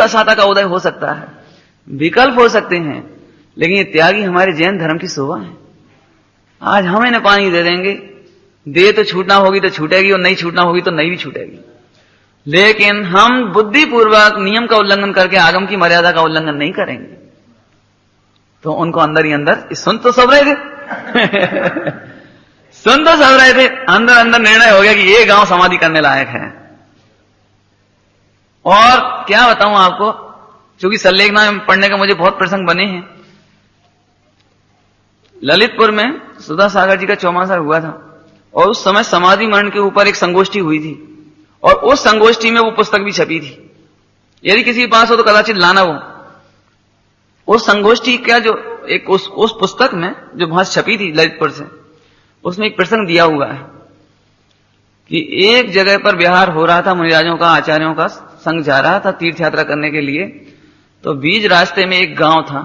असाता का उदय हो सकता है, विकल्प हो सकते हैं, लेकिन ये त्यागी हमारे जैन धर्म की शोभा है। आज हम इन्हें पानी दे देंगे, दे तो छूटना होगी तो छूटेगी, और नहीं छूटना होगी तो नहीं भी छूटेगी, लेकिन हम बुद्धिपूर्वक नियम का उल्लंघन करके आगम की मर्यादा का उल्लंघन नहीं करेंगे, तो उनको अंदर ही अंदर सुन तो सब रहे थे सुन तो सब रहे थे, अंदर अंदर निर्णय हो गया कि ये गांव समाधि करने लायक है। और क्या बताऊं आपको, क्योंकि सल्लेखना में पढ़ने का मुझे बहुत प्रसंग बने हैं। ललितपुर में सुधा सागर जी का चौमासा हुआ था, और उस समय समाधि मरण के ऊपर एक संगोष्ठी हुई थी, और उस संगोष्ठी में वो पुस्तक भी छपी थी। यदि किसी के पास हो तो कदाचित लाना वो। उस संगोष्ठी का जो एक उस पुस्तक में जो भाष छपी थी ललितपुर से, उसमें एक प्रसंग दिया हुआ है कि एक जगह पर विहार हो रहा था, मुनिराजों का, आचार्यों का संग जा रहा था तीर्थ यात्रा करने के लिए। तो बीच रास्ते में एक गांव था,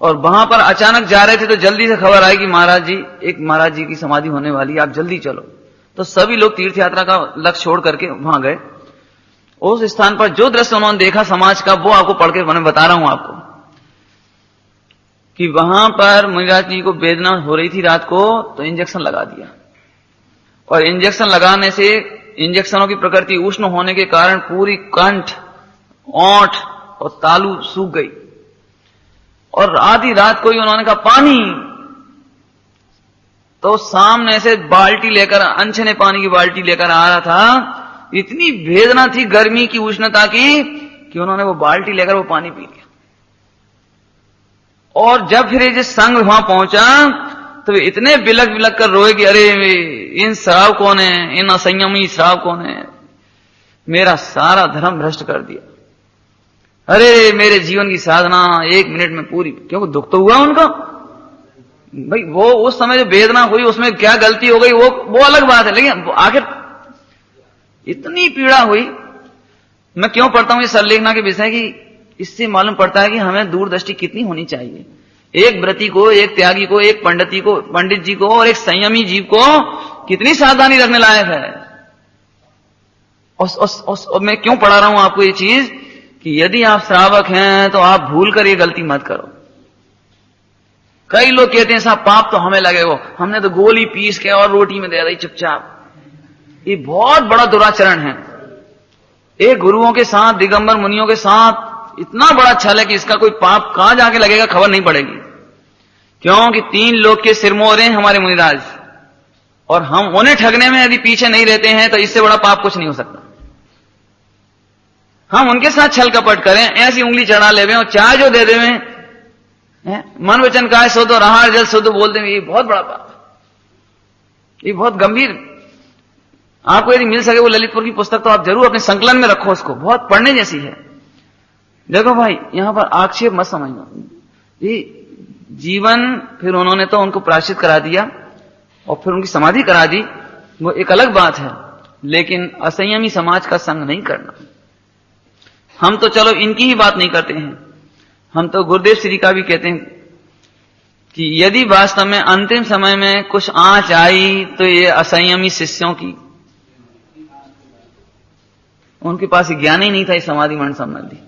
और वहां पर अचानक जा रहे थे तो जल्दी से खबर आई कि महाराज जी, एक महाराज जी की समाधि होने वाली, आप जल्दी चलो। तो सभी लोग तीर्थ यात्रा का लक्ष्य छोड़ करके वहां गए। उस स्थान पर जो दृश्य उन्होंने देखा समाज का, वो आपको पढ़ के मैं बता रहा हूं आपको, कि वहां पर मुनिराज जी को वेदना हो रही थी रात को, तो इंजेक्शन लगा दिया, और इंजेक्शन लगाने से इंजेक्शनों की प्रकृति उष्ण होने के कारण पूरी कंठ, ओंठ और तालू सूख गई। और आधी रात को ही उन्होंने कहा पानी, तो सामने से बाल्टी लेकर, अनछने पानी की बाल्टी लेकर आ रहा था। इतनी वेदना थी गर्मी की, उष्णता की, कि उन्होंने वो बाल्टी लेकर वो पानी पी लिया। और जब फिर ये संघ वहां पहुंचा तो वे इतने बिलक बिलक कर रोए कि अरे इन श्राव कौन है, इन असंयमी श्राव कौन है, मेरा सारा धर्म भ्रष्ट कर दिया, अरे मेरे जीवन की साधना 1 मिनट में पूरी। क्योंकि दुख तो हुआ उनका भाई, वो उस समय जो वेदना हुई उसमें क्या गलती हो गई वो अलग बात है, लेकिन आखिर इतनी पीड़ा हुई। मैं क्यों पढ़ता हूं ये सल्लेखना के विषय की, इससे मालूम पड़ता है कि हमें दूरदृष्टि कितनी होनी चाहिए। एक व्रती को, एक त्यागी को, एक पंडित जी को और एक संयमी जीव को कितनी सावधानी रखने लायक है। और मैं क्यों पढ़ा रहा हूं आपको ये चीज, कि यदि आप श्रावक हैं तो आप भूल कर ये गलती मत करो। कई लोग कहते हैं साहब पाप तो हमें लगे, वो हमने तो गोली पीस के और रोटी में दे दी चुपचाप। ये बहुत बड़ा दुराचरण है। एक गुरुओं के साथ, दिगंबर मुनियों के साथ इतना बड़ा छल है कि इसका कोई पाप कहां जाके लगेगा खबर नहीं पड़ेगी। क्योंकि 3 लोग के सिरमौर हैं हमारे मुनिराज, और हम उन्हें ठगने में यदि पीछे नहीं रहते हैं तो इससे बड़ा पाप कुछ नहीं हो सकता। हम उनके साथ छल कपट करें, ऐसी उंगली चढ़ा लेवे और चाय जो दे देवे, मन वचन काय शुद्ध और आहार जल शुद्ध बोल देवे, ये बहुत बड़ा पाप, ये बहुत गंभीर। आपको यदि मिल सके वो ललितपुर की पुस्तक तो आप जरूर अपने संकलन में रखो, उसको बहुत पढ़ने जैसी है। देखो भाई, यहां पर आक्षेप मत समझना, ये जीवन, फिर उन्होंने तो उनको प्रायश्चित करा दिया और फिर उनकी समाधि करा दी, वो एक अलग बात है, लेकिन असंयमी समाज का संग नहीं करना। हम तो चलो इनकी ही बात नहीं करते हैं, हम तो गुरुदेव श्री का भी कहते हैं कि यदि वास्तव में अंतिम समय में कुछ आंच आई तो ये असंयमी शिष्यों की, उनके पास ज्ञान ही नहीं था इस समाधि मरण संबंधी।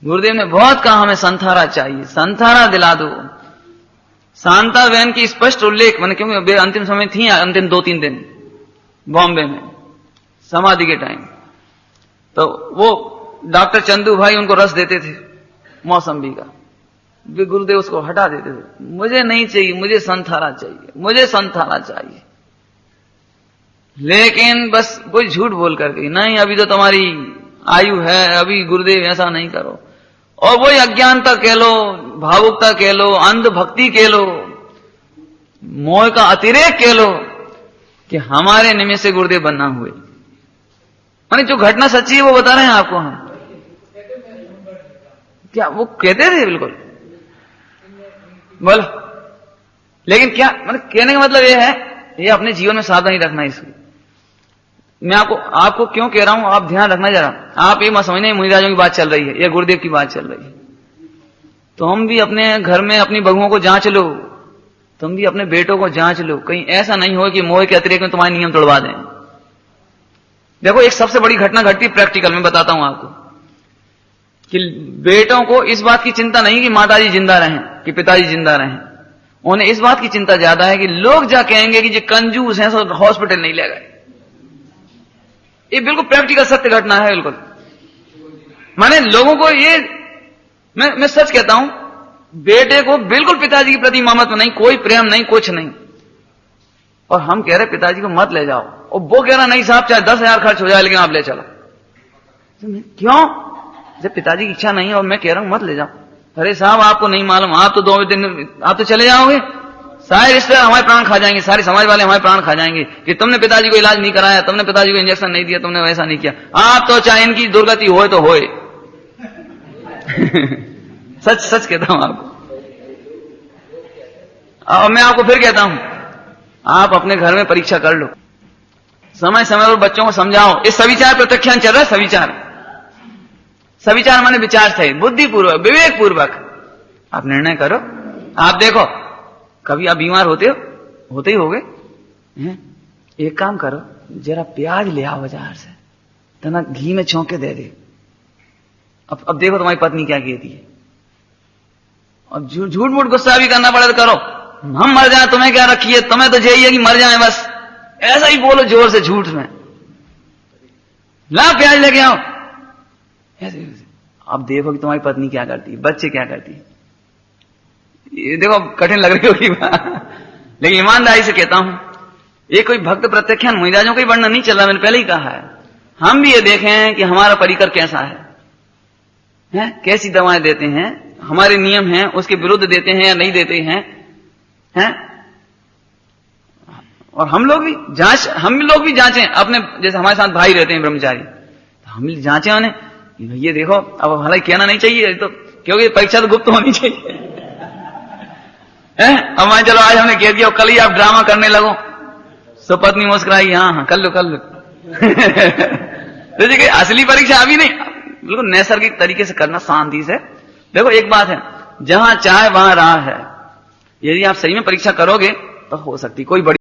गुरुदेव ने बहुत कहा हमें संथारा चाहिए, संथारा दिला दो। शांता बहन की स्पष्ट उल्लेख, मैंने क्योंकि अंतिम समय थी, अंतिम 2-3 दिन बॉम्बे में समाधि के टाइम, तो वो डॉक्टर चंदू भाई उनको रस देते थे मौसम्बी का, वे गुरुदेव उसको हटा देते थे, मुझे नहीं चाहिए, मुझे संथारा चाहिए, मुझे संथारा चाहिए। लेकिन बस कोई झूठ बोल करके, नहीं अभी तो तुम्हारी आयु है, अभी गुरुदेव ऐसा नहीं करो, और वही अज्ञानता कह लो, भावुकता कह लो, अंध भक्ति कह लो, मोह का अतिरेक कह लो, कि हमारे निमित्त से गुरुदेव बनना हुए। माने जो घटना सच्ची है वो बता रहे हैं आपको हम। क्या वो कहते थे? बिल्कुल बोलो। लेकिन क्या मतलब कहने का मतलब ये है, ये अपने जीवन में सावधानी रखना है इसकी। मैं आपको क्यों कह रहा हूं, आप ध्यान रखना जरा। आप ये मत समझने मुनिराजों की बात चल रही है या गुरुदेव की बात चल रही है। तो हम भी अपने घर में अपनी बहुओं को जांच लो, तुम भी अपने बेटों को जांच लो, कहीं ऐसा नहीं हो कि मोह के अतिरेक में तुम्हारे नियम तोड़वा दें। देखो एक सबसे बड़ी घटना घटती प्रैक्टिकल में बताता हूं आपको। कि बेटों को इस बात की चिंता नहीं कि माताजी जिंदा रहें, कि पिताजी जिंदा रहें। उन्हें इस बात की चिंता ज्यादा है कि लोग जा कहेंगे कि ये कंजूस हैं, सो हॉस्पिटल नहीं ले गए। ये बिल्कुल प्रैक्टिकल सत्य घटना है। बिल्कुल माने लोगों को ये, मैं सच कहता हूं, बेटे को बिल्कुल पिताजी के प्रति ममत्व नहीं, कोई प्रेम नहीं, कुछ नहीं। और हम कह रहे पिताजी को मत ले जाओ, और वो कह रहा नहीं साहब चाहे 10,000 खर्च हो जाए लेकिन आप ले चलो। क्यों? जब पिताजी की इच्छा नहीं है और मैं कह रहा हूं मत ले जाओ। अरे साहब आपको नहीं मालूम, आप तो 2 दिन आप तो चले जाओगे, सारे रिश्तेदार हमारे प्राण खा जाएंगे, सारे समाज वाले हमारे प्राण खा जाएंगे कि तुमने पिताजी को इलाज नहीं कराया, तुमने पिताजी को इंजेक्शन नहीं दिया, तुमने वैसा नहीं किया। आप तो चाहे इनकी दुर्गति होए तो होए। सच सच कहता हूं आपको। और मैं आपको फिर कहता हूं, आप अपने घर में परीक्षा कर लो, समय समय पर बच्चों को समझाओ। इस सविचार प्रत्याख्यान चल रहा है। सविचार माने विचार सही, बुद्धिपूर्वक, विवेक पूर्वक आप निर्णय करो। आप देखो कभी आप बीमार होते ही होगे, एक काम करो, जरा प्याज ले आओ बाजार से, तना घी में छौंके दे दे। अब देखो तुम्हारी पत्नी क्या कहती है। और झूठ मूठ गुस्सा भी करना पड़े तो करो, हम मर जाए तुम्हें क्या रखी है, तुम्हें तो यही है कि मर जाए बस, ऐसा ही बोलो जोर से झूठ में। ला प्याज लेके आओ। अब देखो कि तुम्हारी पत्नी क्या करती है, बच्चे क्या करती है। ये देखो कठिन लग रही होगी लेकिन ईमानदारी से कहता हूं, ये कोई भक्त प्रत्याख्यान मिजाजों का वर्णन नहीं चल रहा। मैंने पहले ही कहा है, हम भी ये देखें कि हमारा परिकर कैसा है, कैसी दवाएं देते हैं, हमारे नियम हैं उसके विरुद्ध देते हैं या नहीं देते हैं, और हम लोग भी जांचें अपने, जैसे हमारे साथ भाई रहते हैं ब्रह्मचारी, तो हम जांचें उन्हें, ये देखो अब हालांकि कहना नहीं चाहिए तो, क्योंकि परीक्षा तो गुप्त होनी चाहिए। अब मान चलो आज हमने कह दिया, कल ही आप ड्रामा करने लगो, सो पत्नी मुस्कुराई, हाँ कर लो तो देखिए असली परीक्षा अभी नहीं, बिल्कुल नैसर्गिक तरीके से करना, शांति से। देखो एक बात है, जहां चाहे वहां राह है। यदि आप सही में परीक्षा करोगे तो हो सकती कोई बड़ी